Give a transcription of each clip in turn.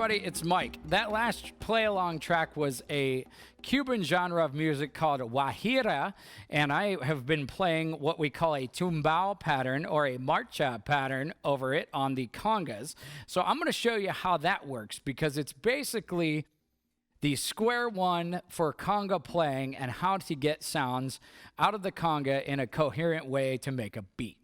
everybody, it's Mike. That last play-along track was a Cuban genre of music called GUAJIRA, and I have been playing what we call a tumbao pattern or a marcha pattern over it on the congas. So I'm going to show you how that works, because it's basically the square one for conga playing and how to get sounds out of the conga in a coherent way to make a beat.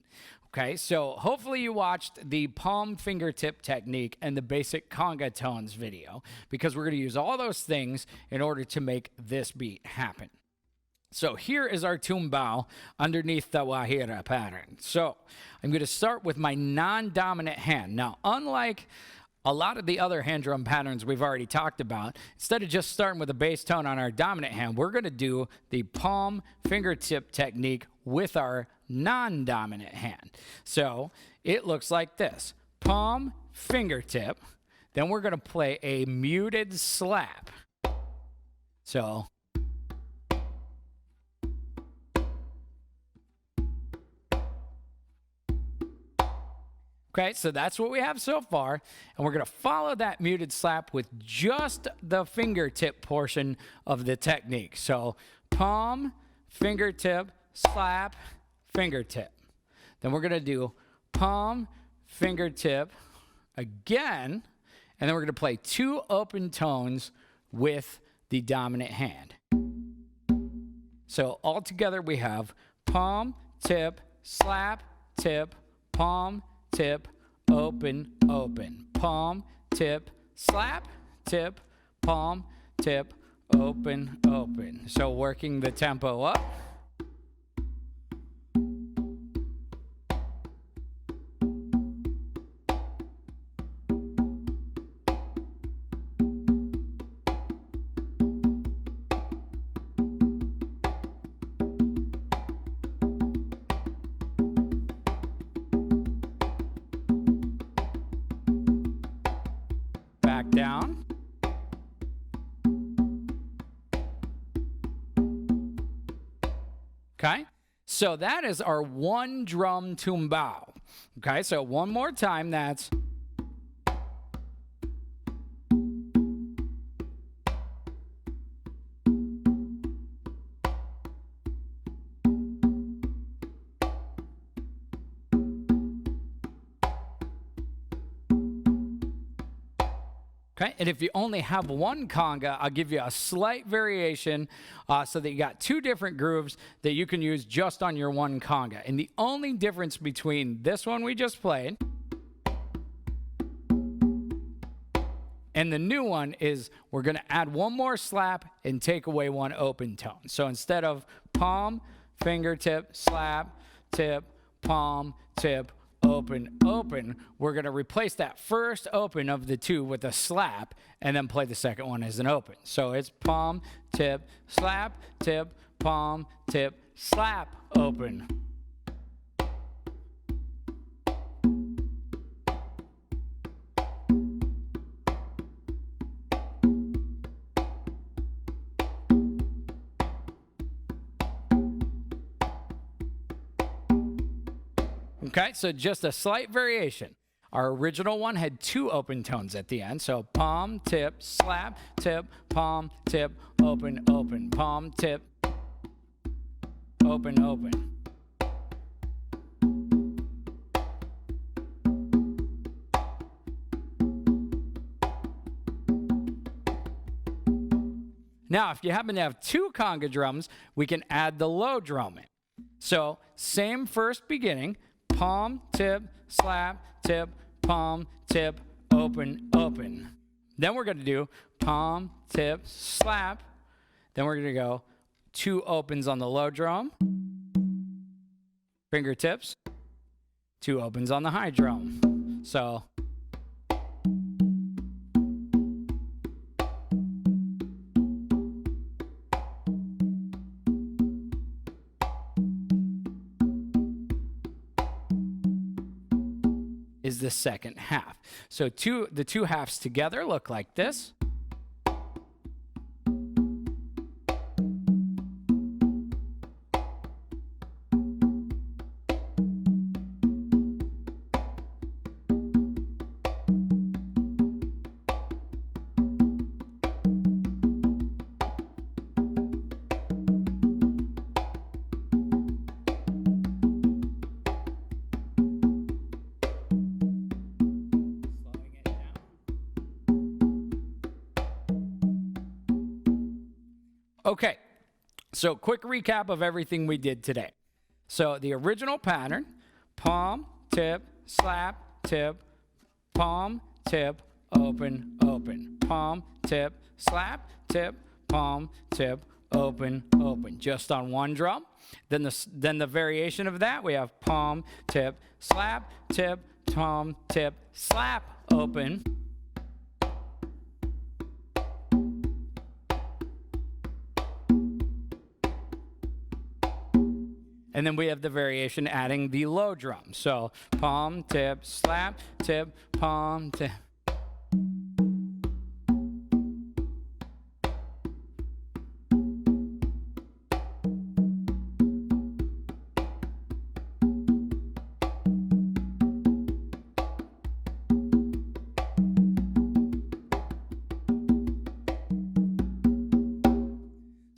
Okay, so hopefully you watched the palm fingertip technique and the basic conga tones video, because we're going to use all those things in order to make this beat happen. So here is our tumbao underneath the GUAJIRA pattern. So I'm going to start with my non-dominant hand. Now, unlike a lot of the other hand drum patterns we've already talked about, instead of just starting with a bass tone on our dominant hand, we're going to do the palm fingertip technique with our non-dominant hand. So it looks like this: palm, fingertip, then we're going to play a muted slap. So okay, so that's what we have so far, and we're going to follow that muted slap with just the fingertip portion of the technique. So palm, fingertip, slap, fingertip. Then we're going to do palm, fingertip again, and then we're going to play two open tones with the dominant hand. So all together we have palm, tip, slap, tip, palm, tip, open, open, palm, tip, slap, tip, palm, tip, open, open. So working the tempo up. Back down. Okay, so that is our one drum tumbao. Okay, so one more time, that's okay, and if you only have one conga, I'll give you a slight variation so that you got two different grooves that you can use just on your one conga. And the only difference between this one we just played and the new one is we're going to add one more slap and take away one open tone. So instead of palm, fingertip, slap, tip, palm, tip, open, open, we're going to replace that first open of the two with a slap and then play the second one as an open. So it's palm, tip, slap, tip, palm, tip, slap, open. Okay, so just a slight variation. Our original one had two open tones at the end. So palm, tip, slap, tip, palm, tip, open, open, palm, tip, open, open. Now, if you happen to have two conga drums, we can add the low drum in. So same first beginning. Palm, tip, slap, tip, palm, tip, open, open. Then we're going to do palm, tip, slap. Then we're going to go two opens on the low drum, fingertips, two opens on the high drum. So is the second half. So the two halves together look like this. Okay, so quick recap of everything we did today. So the original pattern, palm, tip, slap, tip, palm, tip, open, open. Palm, tip, slap, tip, palm, tip, open, open. Just on one drum. Then the variation of that, we have palm, tip, slap, tip, palm, tip, slap, open. And then we have the variation adding the low drum. So palm, tip, slap, tip, palm, tip.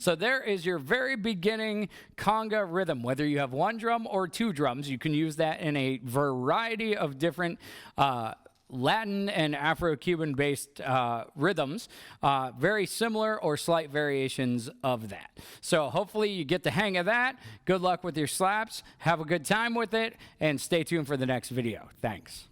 So there is your very beginning conga rhythm. Whether you have one drum or two drums, you can use that in a variety of different Latin and Afro-Cuban based rhythms, very similar or slight variations of that. So hopefully you get the hang of that. Good luck with your slaps. Have a good time with it, and stay tuned for the next video. Thanks.